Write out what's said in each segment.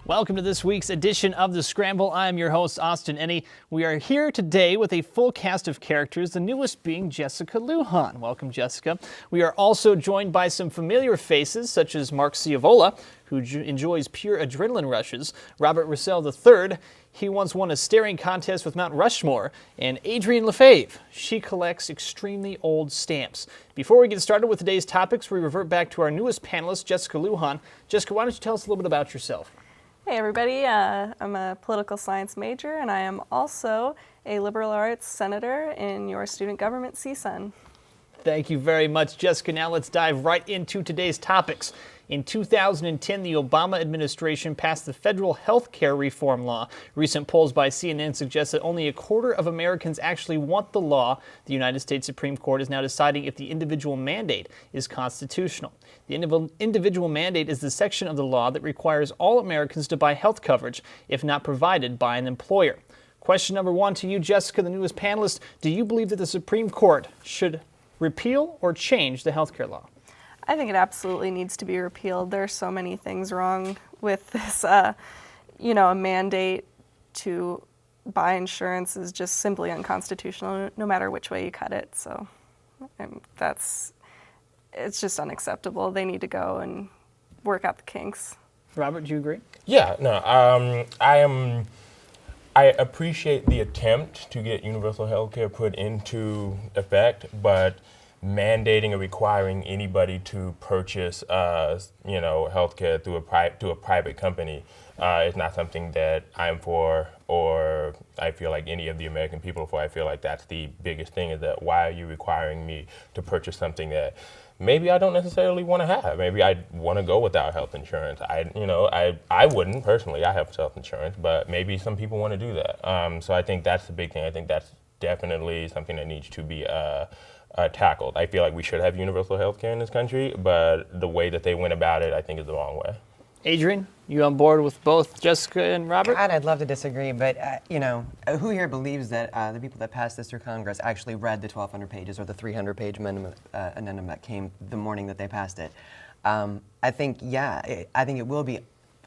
Welcome to this week's edition of The Scramble. I am your host, Austin Ennie. We are here today with a full cast of characters, the newest being Jessica Lujan. Welcome, Jessica. We are also joined by some familiar faces, such as Mark Ciavola, who enjoys pure adrenaline rushes, Robert Russell III. He once won a staring contest with Mount Rushmore, and Adrienne Lefebvre. She collects extremely old stamps. Before we get started with today's topics, we revert back to our newest panelist, Jessica Lujan. Jessica, why don't you tell us a little bit about yourself? Hey everybody, I'm a political science major and I am also a liberal arts senator in your student government CSUN. Thank you very much, Jessica. Now let's dive right into today's topics. In 2010, the Obama administration passed the federal health care reform law. Recent polls by CNN suggest that only a quarter of Americans actually want the law. The United States Supreme Court is now deciding if the individual mandate is constitutional. The individual mandate is the section of the law that requires all Americans to buy health coverage if not provided by an employer. Question number one to you, Jessica, the newest panelist. Do you believe that the Supreme Court should repeal or change the health care law? I think it absolutely needs to be repealed. There are so many things wrong with this, a mandate to buy insurance is just simply unconstitutional, no matter which way you cut it. So it's just unacceptable. They need to go and work out the kinks. Robert, do you agree? Yeah, no, I appreciate the attempt to get universal health care put into effect, but mandating or requiring anybody to purchase, health care through a private company is not something that I'm for, or I feel like any of the American people are for. I feel like that's the biggest thing, is that why are you requiring me to purchase something that maybe I don't necessarily want to have? Maybe I want to go without health insurance. I wouldn't personally. I have health insurance, but maybe some people want to do that. So I think that's the big thing. I think that's definitely something that needs to be tackled. I feel like we should have universal health care in this country, but the way that they went about it, I think, is the wrong way. Adrienne, you on board with both Jessica and Robert? God, I'd love to disagree, but who here believes that the people that passed this through Congress actually read the 1,200 pages or the 300-page addendum that came the morning that they passed it? I think it will be.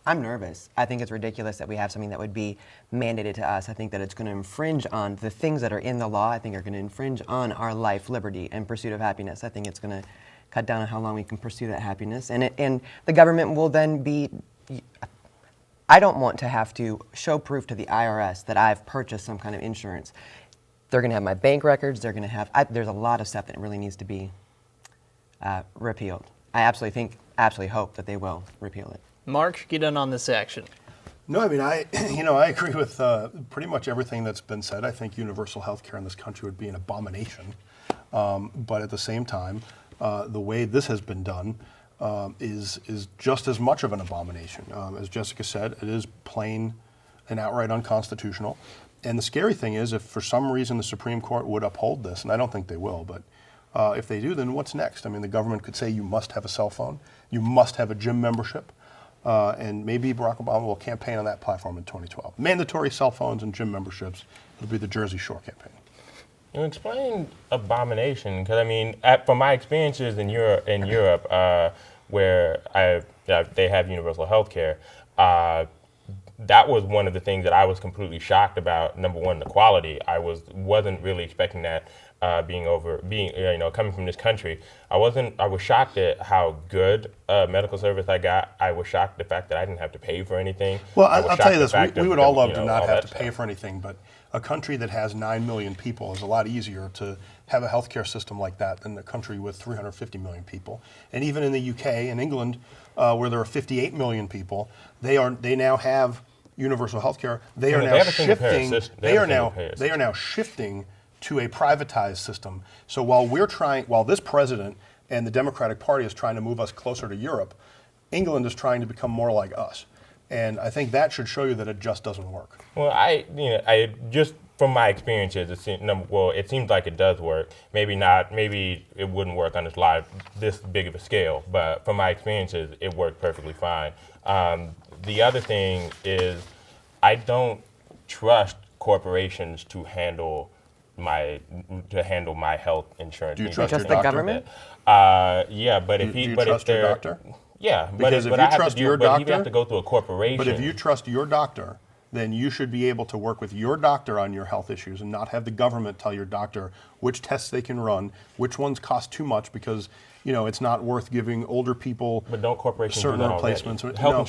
I'm nervous. I think it's ridiculous that we have something that would be mandated to us. I think that it's going to infringe on the things that are in the law. I think are going to infringe on our life, liberty, and pursuit of happiness. I think it's going to cut down on how long we can pursue that happiness. And the government will then be. I don't want to have to show proof to the IRS that I've purchased some kind of insurance. They're going to have my bank records. They're going to have. There's a lot of stuff that really needs to be repealed. I absolutely hope that they will repeal it. Mark, get in on this action. No, I mean, I agree with pretty much everything that's been said. I think universal health care in this country would be an abomination. But at the same time, the way this has been done is just as much of an abomination. As Jessica said, it is plain and outright unconstitutional. And the scary thing is, if for some reason the Supreme Court would uphold this, and I don't think they will, but if they do, then what's next? I mean, the government could say you must have a cell phone, you must have a gym membership. And maybe Barack Obama will campaign on that platform in 2012. Mandatory cell phones and gym memberships. It'll be the Jersey Shore campaign. You explain abomination, because I mean, from my experiences in Europe, where they have universal health care, that was one of the things that I was completely shocked about. Number one, the quality. I wasn't really expecting that. Coming from this country, I was shocked at how good medical service I got. I was shocked at the fact that I didn't have to pay for anything. Well, I'll tell you this, we would all love to not have to pay for anything, but a country that has 9 million people is a lot easier to have a healthcare system like that than a country with 350 million people. And even in the UK and England, where there are 58 million people, they now have universal health care. They are now shifting to a privatized system. So while this president and the Democratic Party is trying to move us closer to Europe, England is trying to become more like us. And I think that should show you that it just doesn't work. Well, I just from my experiences, it seems like it does work. Maybe not. Maybe it wouldn't work on this big of a scale. But from my experiences, it worked perfectly fine. The other thing is, I don't trust corporations to handle my health insurance. Do you trust the government? Yeah, but do you trust your doctor? Yeah, Because if but you I have trust to do, your but he doctor, have to go through a corporation. But if you trust your doctor, then you should be able to work with your doctor on your health issues and not have the government tell your doctor which tests they can run, which ones cost too much because it's not worth giving older people But don't corporations certain do that replacements. already? Health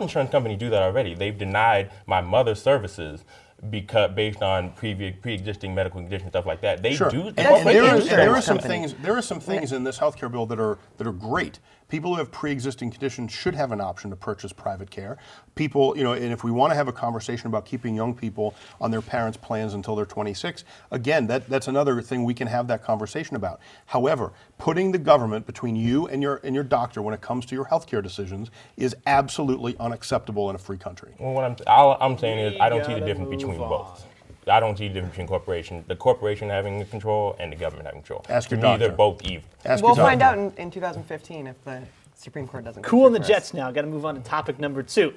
insurance company do that already. They've denied my mother's services because based on pre-existing medical conditions, stuff like that. They Sure. do. And there are some things in this healthcare bill that are great. People who have pre-existing conditions should have an option to purchase private care. People, and if we want to have a conversation about keeping young people on their parents' plans until they're 26, again, that's another thing we can have that conversation about. However, putting the government between you and your doctor when it comes to your healthcare decisions is absolutely unacceptable in a free country. Well, all I'm saying is I don't see the difference between both. I don't see the difference between the corporation having control and the government having control. Ask your To me, doctor. they're both evil. We'll find out in 2015 if the Supreme Court doesn't. Cool in the Jets now. Got to move on to topic number 2.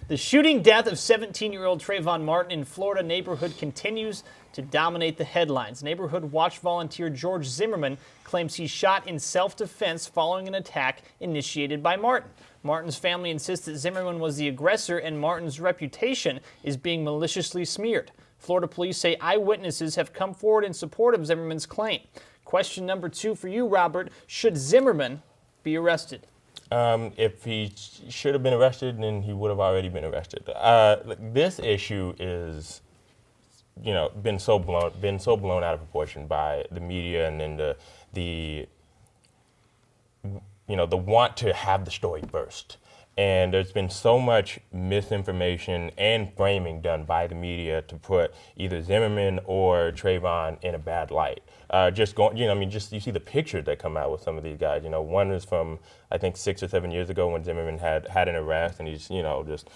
The shooting death of 17-year-old Trayvon Martin in Florida neighborhood continues to dominate the headlines. Neighborhood Watch volunteer George Zimmerman claims he shot in self-defense following an attack initiated by Martin. Martin's family insists that Zimmerman was the aggressor and Martin's reputation is being maliciously smeared. Florida police say eyewitnesses have come forward in support of Zimmerman's claim. Question number 2 for you, Robert. Should Zimmerman be arrested? If he should have been arrested, then he would have already been arrested. This issue is, been so blown out of proportion by the media, and then the want to have the story burst. And there's been so much misinformation and framing done by the media to put either Zimmerman or Trayvon in a bad light. You see the pictures that come out with some of these guys. One is from, I think, 6 or 7 years ago when Zimmerman had an arrest, and he's, just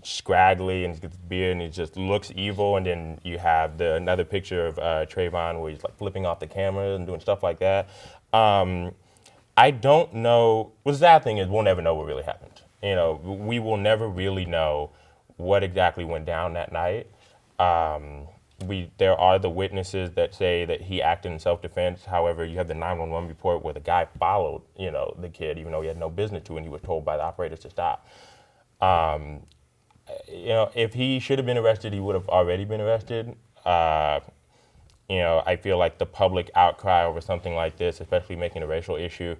scraggly and he's got this beard and he just looks evil. And then you have another picture of Trayvon where he's like flipping off the camera and doing stuff like that. I don't know. Well, the sad thing is we'll never know what really happened. We will never really know what exactly went down that night. There are the witnesses that say that he acted in self-defense. However, you have the 911 report where the guy followed, the kid, even though he had no business to, and he was told by the operators to stop. If he should have been arrested, he would have already been arrested. I feel like the public outcry over something like this, especially making a racial issue,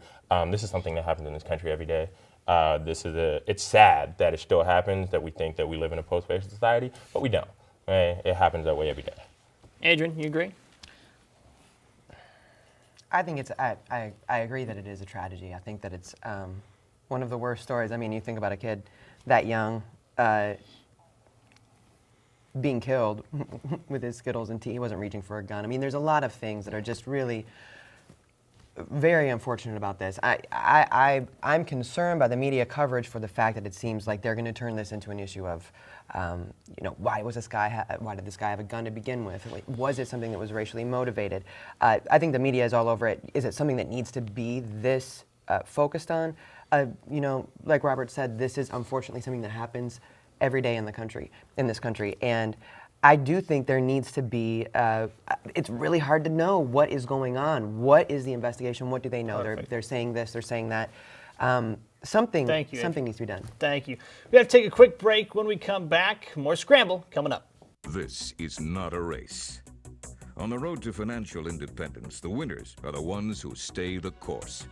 this is something that happens in this country every day. It's sad that it still happens, that we think that we live in a post-racial society, but we don't. Right? It happens that way every day. Adrian, you agree? I think I agree that it is a tragedy. I think that it's one of the worst stories. I mean, you think about a kid that young being killed with his Skittles and tea. He wasn't reaching for a gun. I mean, there's a lot of things that are just really very unfortunate about this. I'm concerned by the media coverage for the fact that it seems like they're going to turn this into an issue of, why did this guy have a gun to begin with? Was it something that was racially motivated? I think the media is all over it. Is it something that needs to be this focused on? Like Robert said, this is unfortunately something that happens every day in this country, and I do think there needs to be, it's really hard to know what is going on. What is the investigation? What do they know? They're saying this, they're saying that. Something needs to be done. Thank you. We have to take a quick break. When we come back, more Scramble coming up. This is not a race. On the road to financial independence, the winners are the ones who stay the course.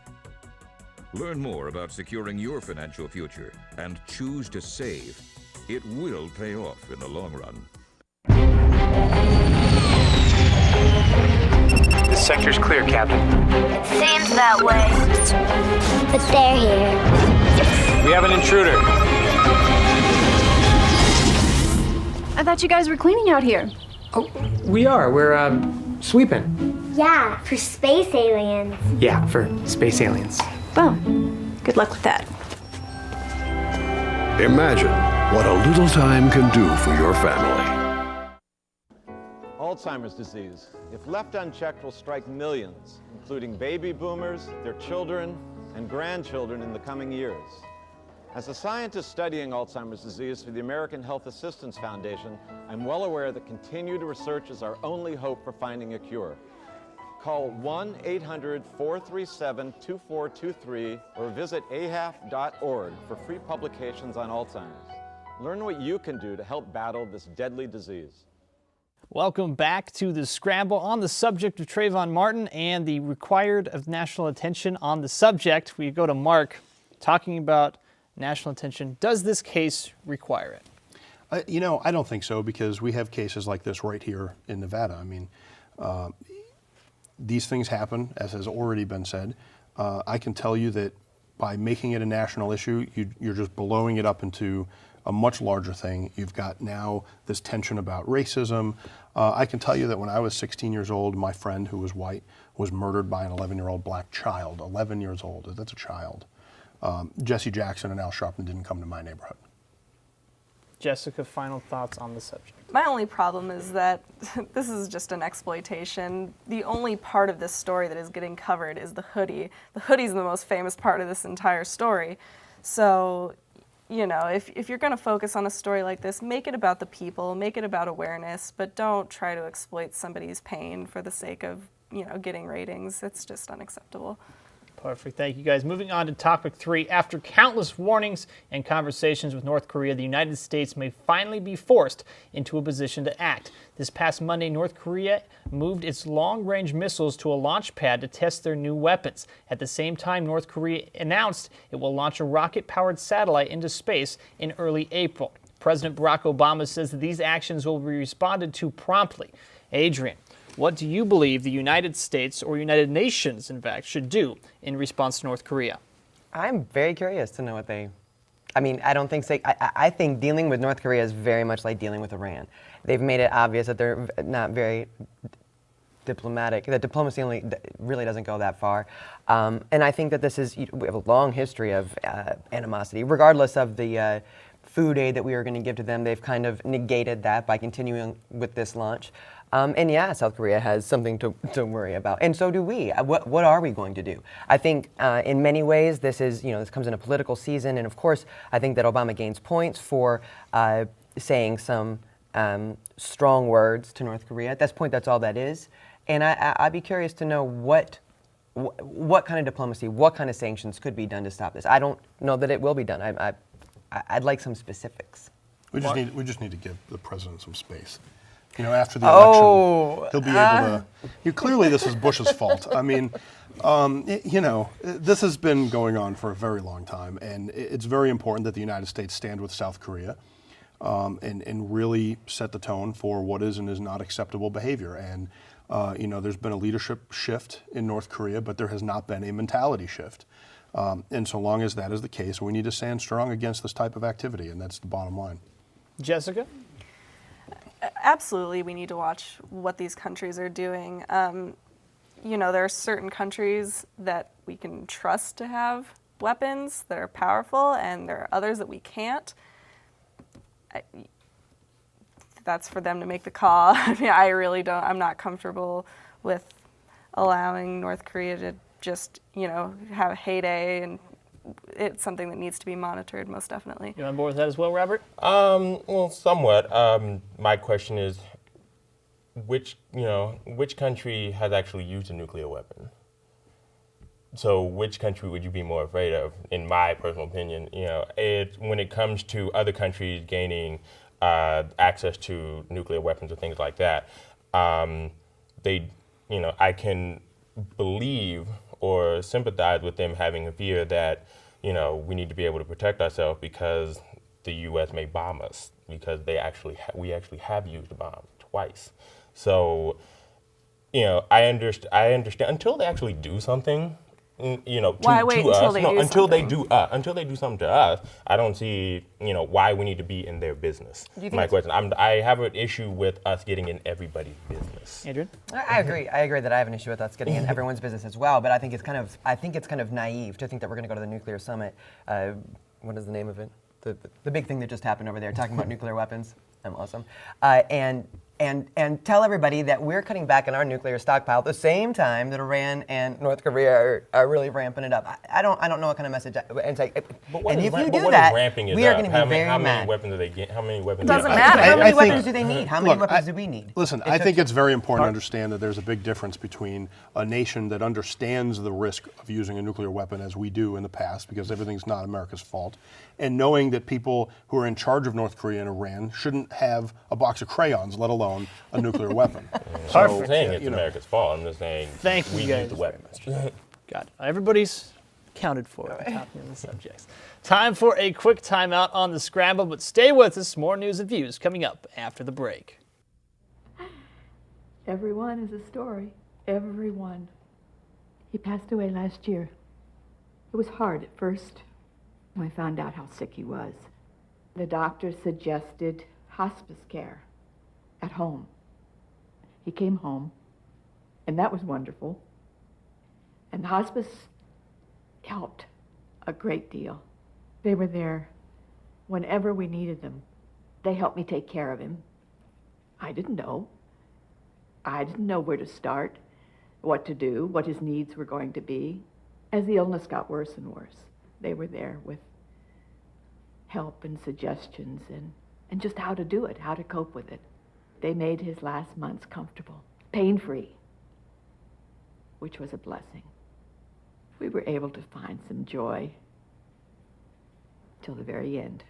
Learn more about securing your financial future and choose to save. It will pay off in the long run. This sector's clear, Captain. It seems that way. But they're here. We have an intruder. I thought you guys were cleaning out here. Oh, we are. We're, sweeping. Yeah, for space aliens. Yeah, for space aliens. Well, good luck with that. Imagine what a little time can do for your family. Alzheimer's disease, if left unchecked, will strike millions, including baby boomers, their children, and grandchildren in the coming years. As a scientist studying Alzheimer's disease for the American Health Assistance Foundation, I'm well aware that continued research is our only hope for finding a cure. Call 1-800-437-2423 or visit ahaf.org for free publications on Alzheimer's. Learn what you can do to help battle this deadly disease. Welcome back to the Scramble on the subject of Trayvon Martin and the required of national attention on the subject. We go to Mark talking about national attention. Does this case require it? I don't think so, because we have cases like this right here in Nevada. I mean, these things happen, as has already been said. I can tell you that by making it a national issue, you're just blowing it up into a much larger thing. You've got now this tension about racism. I can tell you that when I was 16 years old, my friend who was white was murdered by an 11-year-old black child. 11 years old, that's a child. Jesse Jackson and Al Sharpton didn't come to my neighborhood. Jessica, final thoughts on the subject. My only problem is that this is just an exploitation. The only part of this story that is getting covered is the hoodie. The hoodie's the most famous part of this entire story. So, if you're going to focus on a story like this, make it about the people, make it about awareness, but don't try to exploit somebody's pain for the sake of, getting ratings. It's just unacceptable. Perfect. Thank you, guys. Moving on to topic 3. After countless warnings and conversations with North Korea, the United States may finally be forced into a position to act. This past Monday, North Korea moved its long-range missiles to a launch pad to test their new weapons. At the same time, North Korea announced it will launch a rocket-powered satellite into space in early April. President Barack Obama says that these actions will be responded to promptly. Adrian, what do you believe the United States, or United Nations, in fact, should do in response to North Korea? I'm very curious to know what they... I don't think... I think dealing with North Korea is very much like dealing with Iran. They've made it obvious that they're not very diplomatic. That diplomacy really doesn't go that far. And I think that we have a long history of animosity. Regardless of the food aid that we were going to give to them, they've kind of negated that by continuing with this launch. And yeah, South Korea has something to worry about, and so do we. What are we going to do? I think in many ways this comes in a political season, and of course I think that Obama gains points for saying some strong words to North Korea. At this point, that's all that is, and I'd be curious to know what kind of diplomacy, what kind of sanctions could be done to stop this. I don't know that it will be done. I'd like some specifics. We just need to give the president some space. After the election, he'll be able to... Clearly, this is Bush's fault. I mean, this has been going on for a very long time, and it's very important that the United States stand with South Korea and really set the tone for what is and is not acceptable behavior. And, there's been a leadership shift in North Korea, but there has not been a mentality shift. And so long as that is the case, we need to stand strong against this type of activity, and that's the bottom line. Jessica? Absolutely, we need to watch what these countries are doing. There are certain countries that we can trust to have weapons that are powerful, and there are others that we can't. That's for them to make the call. I really don't. I'm not comfortable with allowing North Korea to just, have a heyday, and it's something that needs to be monitored, most definitely. You on board with that as well, Robert? Well, somewhat. My question is, which country has actually used a nuclear weapon? So which country would you be more afraid of, in my personal opinion? When it comes to other countries gaining access to nuclear weapons or things like that, I can believe or sympathize with them having a fear that, we need to be able to protect ourselves because the U.S. may bomb us, because we actually have used a bomb twice. So, I understand until they actually do something. Why wait until they do something? Until they do something to us, I don't see, why we need to be in their business. My question. I have an issue with us getting in everybody's business. Adrian? I agree. I agree that I have an issue with us getting in everyone's business as well. But I think it's kind of naive to think that we're going to go to the nuclear summit. What is the name of it? The big thing that just happened over there, talking about nuclear weapons. I'm awesome. And and tell everybody that we're cutting back on our nuclear stockpile at the same time that Iran and North Korea are really ramping it up. I don't know what kind of message. And if you do that, we are going to be very mad. How many weapons do they get? How many weapons? It doesn't matter. How many weapons do they need? How many weapons do we need? Listen, I think it's very important to understand that there's a big difference between a nation that understands the risk of using a nuclear weapon, as we do in the past, because everything's not America's fault, and knowing that people who are in charge of North Korea and Iran shouldn't have a box of crayons, let alone a nuclear weapon. So, I'm saying it's America's fault. I'm just saying we need the weapons. Got it. Everybody's counted for at the top of the subjects. Time for a quick timeout on the Scramble, but stay with us. More news and views coming up after the break. Everyone is a story. Everyone. He passed away last year. It was hard at first when I found out how sick he was. The doctor suggested hospice care at home. He came home, and that was wonderful. And the hospice helped a great deal. They were there whenever we needed them. They helped me take care of him. I didn't know. I didn't know where to start, what to do, what his needs were going to be. As the illness got worse and worse, they were there with help and suggestions and just how to do it, how to cope with it. They made his last months comfortable, pain-free, which was a blessing. We were able to find some joy till the very end.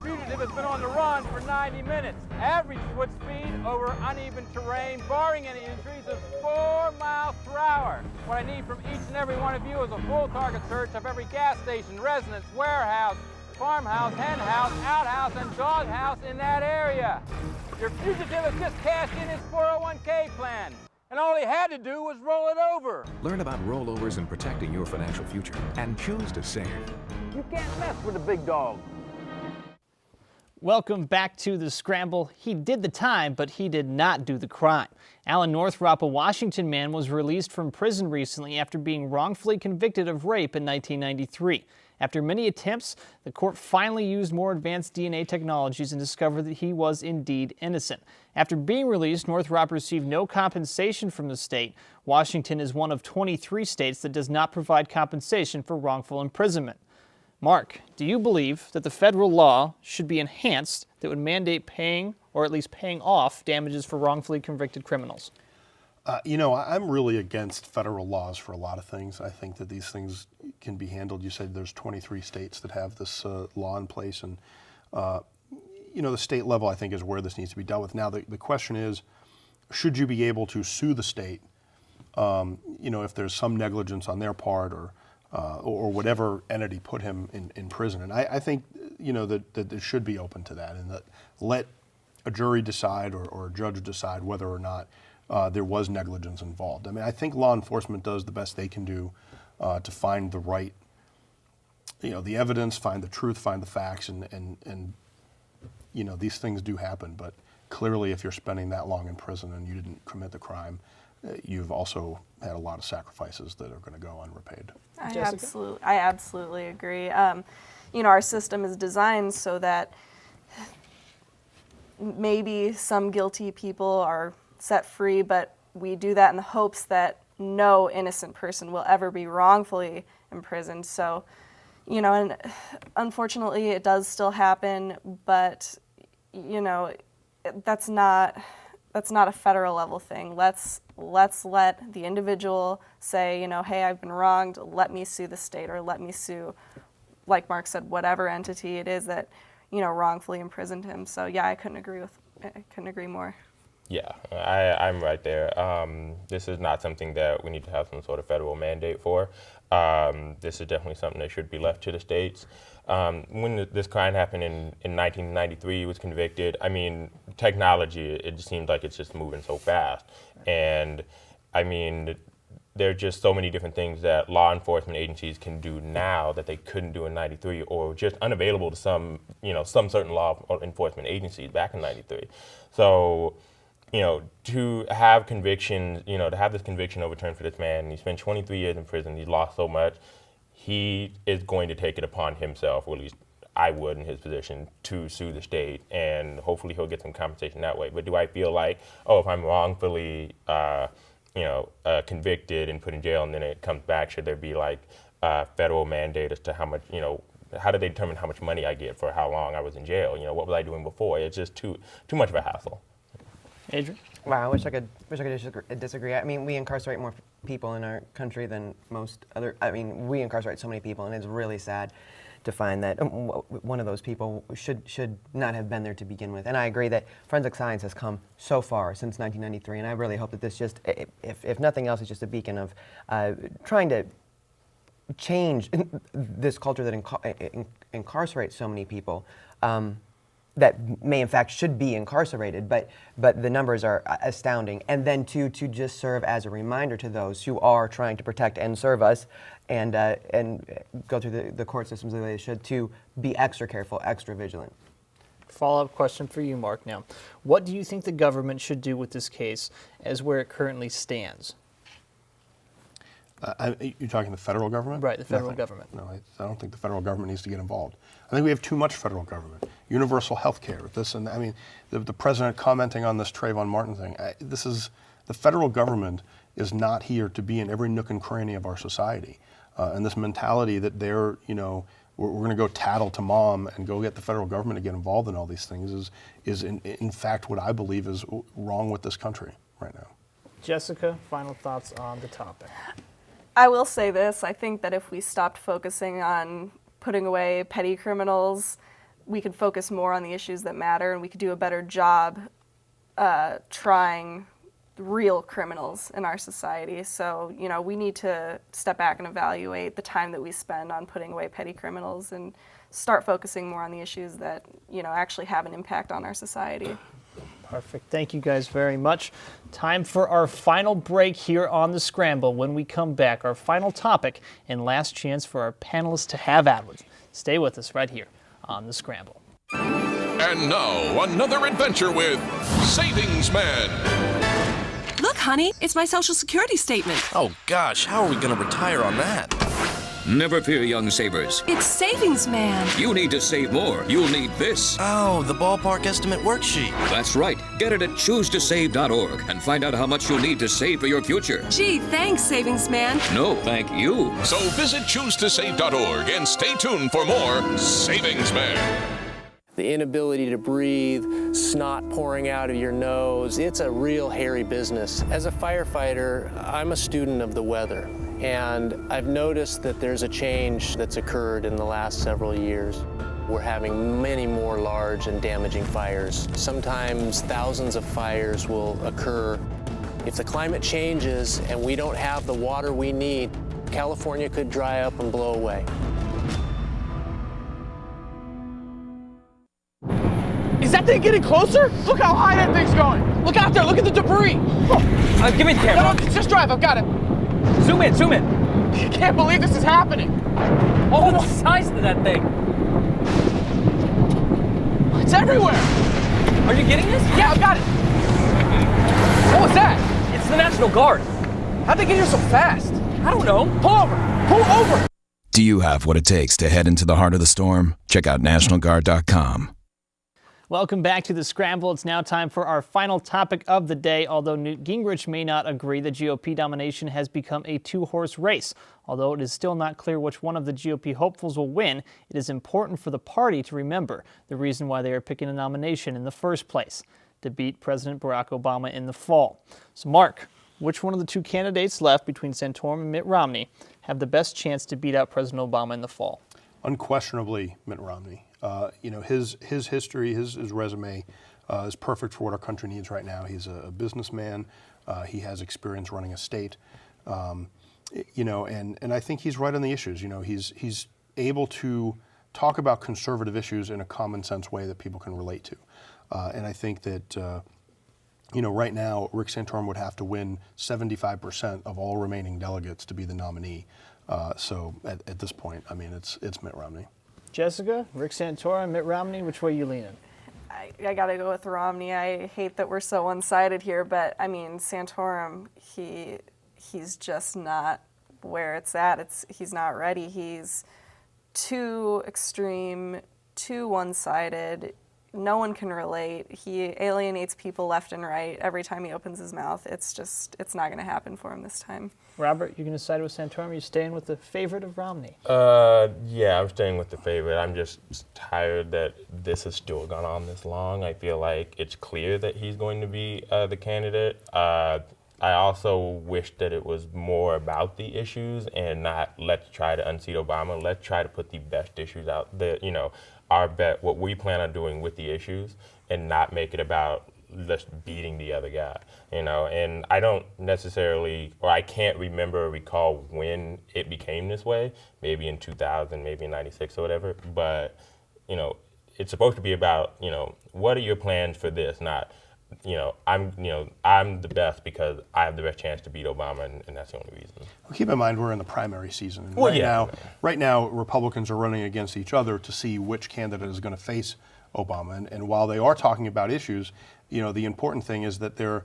Fugitive has been on the run for 90 minutes. Average foot speed over uneven terrain, barring any injuries, is 4 miles per hour. What I need from each and every one of you is a full target search of every gas station, residence, warehouse, farmhouse, hen house, outhouse, and dog house in that area. Your fugitive has just cashed in his 401k plan, and all he had to do was roll it over. Learn about rollovers and protecting your financial future, and choose to save. You can't mess with a big dog. Welcome back to the Scramble. He did the time, but he did not do the crime. Alan Northrop, a Washington man, was released from prison recently after being wrongfully convicted of rape in 1993. After many attempts, the court finally used more advanced DNA technologies and discovered that he was indeed innocent. After being released, Northrop received no compensation from the state. Washington is one of 23 states that does not provide compensation for wrongful imprisonment. Mark, do you believe that the federal law should be enhanced that would mandate paying, or at least paying off, damages for wrongfully convicted criminals? I'm really against federal laws for a lot of things. I think that these things can be handled. You said there's 23 states that have this law in place, and the state level, I think, is where this needs to be dealt with. Now, the question is, should you be able to sue the state, if there's some negligence on their part, or whatever entity put him in prison? And I think, that it should be open to that, and that let a jury decide or a judge decide whether or not there was negligence involved. I mean, I think law enforcement does the best they can do to find the right, the evidence, find the truth, find the facts, and these things do happen. But clearly, if you're spending that long in prison and you didn't commit the crime, you've also had a lot of sacrifices that are going to go unrepaid. I absolutely agree. Our system is designed so that maybe some guilty people are set free, but we do that in the hopes that no innocent person will ever be wrongfully imprisoned. So, and unfortunately it does still happen, but, that's not a federal level thing. Let's let the individual say, hey, I've been wronged, let me sue the state, or let me sue, like Mark said, whatever entity it is that, wrongfully imprisoned him. So yeah, I couldn't agree more. Yeah, I'm right there. This is not something that we need to have some sort of federal mandate for. This is definitely something that should be left to the states. When this crime happened in 1993, he was convicted. I mean, technology, it just seems like it's just moving so fast. And I mean, there are just so many different things that law enforcement agencies can do now that they couldn't do in 93, or just unavailable to some certain law enforcement agencies back in 93. So, to have conviction, to have this conviction overturned for this man, he spent 23 years in prison, he's lost so much, he is going to take it upon himself, or at least I would in his position to sue the state, and hopefully he'll get some compensation that way. But do I feel like, oh, if I'm wrongfully convicted and put in jail and then it comes back, should there be like federal mandate as to how much, how do they determine how much money I get for how long I was in jail? What was I doing before? It's just too much of a hassle. Adrian? Wow, I wish I could disagree. I mean, we incarcerate more people in our country than most other. I mean, we incarcerate so many people, and it's really sad to find that one of those people should not have been there to begin with. And I agree that forensic science has come so far since 1993, and I really hope that this just, if nothing else, is just a beacon of trying to change this culture that incarcerates so many people. That may in fact should be incarcerated, but the numbers are astounding. And then to just serve as a reminder to those who are trying to protect and serve us, and go through the court systems the way they should, to be extra careful, extra vigilant. Follow-up question for you, Mark. Now, what do you think the government should do with this case as where it currently stands? You're talking the federal government? Right, the federal government. No, I don't think the federal government needs to get involved. I think we have too much federal government. Universal health care, the president commenting on this Trayvon Martin thing, the federal government is not here to be in every nook and cranny of our society. And this mentality that we're going to go tattle to mom and go get the federal government to get involved in all these things is in fact what I believe is wrong with this country right now. Jessica, final thoughts on the topic. I will say this, I think that if we stopped focusing on putting away petty criminals, we could focus more on the issues that matter, and we could do a better job trying real criminals in our society. So, we need to step back and evaluate the time that we spend on putting away petty criminals and start focusing more on the issues that, actually have an impact on our society. Perfect. Thank you guys very much. Time for our final break here on The Scramble. When we come back, our final topic and last chance for our panelists to have at it. Stay with us right here on The Scramble. And now, another adventure with Savings Man. Look, honey, it's my Social Security statement. Oh, gosh, how are we going to retire on that? Never fear, young savers. It's Savings Man. You need to save more. You'll need this. Oh, the ballpark estimate worksheet. That's right. Get it at choosetosave.org and find out how much you'll need to save for your future. Gee, thanks, Savings Man. No, thank you. So visit choosetosave.org and stay tuned for more Savings Man. The inability to breathe, snot pouring out of your nose, it's a real hairy business. As a firefighter, I'm a student of the weather, and I've noticed that there's a change that's occurred in the last several years. We're having many more large and damaging fires. Sometimes thousands of fires will occur. If the climate changes and we don't have the water we need, California could dry up and blow away. Is that thing getting closer? Look how high that thing's going. Look out there, look at the debris. Give me the camera. No, just drive, I've got it. Zoom in, zoom in. I can't believe this is happening. Oh, the size of that thing. It's everywhere. Are you getting this? Yeah, I've got it. What was that? It's the National Guard. How'd they get here so fast? I don't know. Pull over, pull over. Do you have what it takes to head into the heart of the storm? Check out NationalGuard.com. Welcome back to The Scramble. It's now time for our final topic of the day. Although Newt Gingrich may not agree, the GOP domination has become a two-horse race. Although it is still not clear which one of the GOP hopefuls will win, it is important for the party to remember the reason why they are picking a nomination in the first place: to beat President Barack Obama in the fall. So, Mark, which one of the two candidates left between Santorum and Mitt Romney have the best chance to beat out President Obama in the fall? Unquestionably, Mitt Romney. His history, his resume is perfect for what our country needs right now. He's a businessman. He has experience running a state. And I think he's right on the issues. He's able to talk about conservative issues in a common sense way that people can relate to. And I think that right now, Rick Santorum would have to win 75% of all remaining delegates to be the nominee. So at this point, it's Mitt Romney. Jessica, Rick Santorum, Mitt Romney, which way are you leaning? I got to go with Romney. I hate that we're so one-sided here, but Santorum, he's just not where it's at. He's not ready. He's too extreme too one-sided. No one can relate. He alienates people left and right every time he opens his mouth. It's not going to happen for him this time. Robert, you're going to side with Santorum? Are you staying with the favorite of Romney? Yeah, I'm staying with the favorite. I'm just tired that this has still gone on this long. I feel like it's clear that he's going to be the candidate. I also wish that it was more about the issues and not let's try to unseat Obama. Let's try to put the best issues out there, our bet, what we plan on doing with the issues, and not make it about just beating the other guy, And I don't necessarily, or I can't remember or recall when it became this way, maybe in 2000, maybe in 96 or whatever, but, it's supposed to be about, what are your plans for this, not, I'm the best because I have the best chance to beat Obama, and that's the only reason. Well, keep in mind we're in the primary season. And Well, right now, Republicans are running against each other to see which candidate is going to face Obama. And while they are talking about issues, the important thing is that they're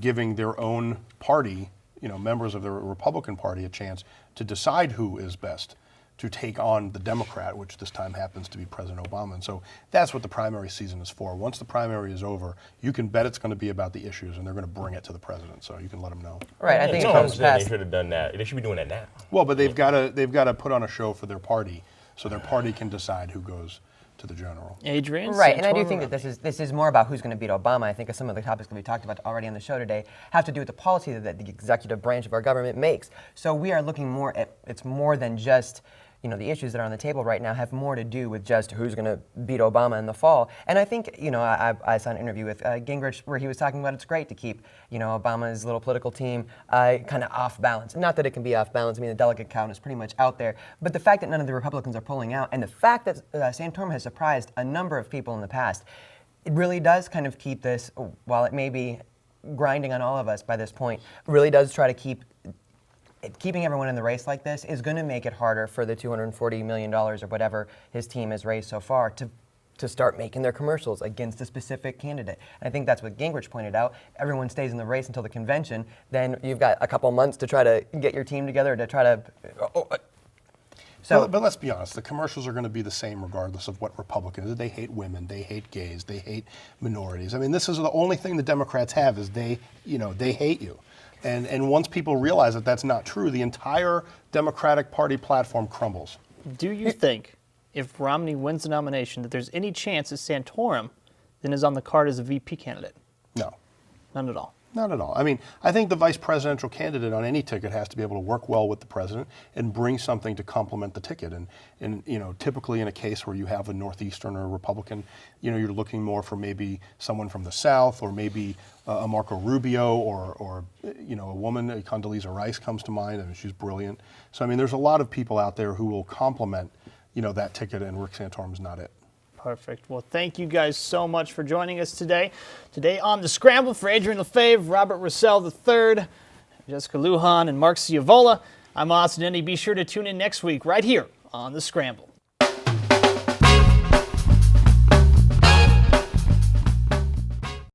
giving their own party, members of the Republican Party, a chance to decide who is best to take on the Democrat, which this time happens to be President Obama. And so that's what the primary season is for. Once the primary is over, you can bet it's going to be about the issues, and they're going to bring it to the president. So you can let them know. Right. I think it comes past. They should have done that. They should be doing that now. Well, but they've got to put on a show for their party, so their party can decide who goes to the general. Adrian? Right, and I do think that this is more about who's going to beat Obama. I think some of the topics that we talked about already on the show today have to do with the policy that the executive branch of our government makes. So we are looking more at, it's more than just, the issues that are on the table right now have more to do with just who's going to beat Obama in the fall. And I think, I saw an interview with Gingrich where he was talking about it's great to keep, Obama's little political team kind of off balance. Not that it can be off balance. I mean, the delegate count is pretty much out there. But the fact that none of the Republicans are pulling out, and the fact that Santorum has surprised a number of people in the past, it really does kind of keep this, while it may be grinding on all of us by this point, really does try to keeping everyone in the race like this is going to make it harder for the $240 million or whatever his team has raised so far to start making their commercials against a specific candidate. And I think that's what Gingrich pointed out. Everyone stays in the race until the convention. Then you've got a couple months to try to get your team together to try to... But let's be honest, the commercials are going to be the same regardless of what Republicans. They hate women, they hate gays, they hate minorities. I mean, this is the only thing the Democrats have is they hate you. And once people realize that that's not true, the entire Democratic Party platform crumbles. Do you think if Romney wins the nomination that there's any chance that Santorum then is on the card as a VP candidate? No. None at all? Not at all. I mean, I think the vice presidential candidate on any ticket has to be able to work well with the president and bring something to complement the ticket. And typically in a case where you have a Northeastern or a Republican, you're looking more for maybe someone from the South or maybe a Marco Rubio or a woman, Condoleezza Rice comes to mind. I mean, she's brilliant. So, I mean, there's a lot of people out there who will complement, that ticket, and Rick Santorum's not it. Perfect. Well, thank you guys so much for joining us today. Today on The Scramble, for Adrian Lefebvre, Robert Roussel III, Jessica Lujan, and Mark Ciavola, I'm Austin Endy. Be sure to tune in next week right here on The Scramble.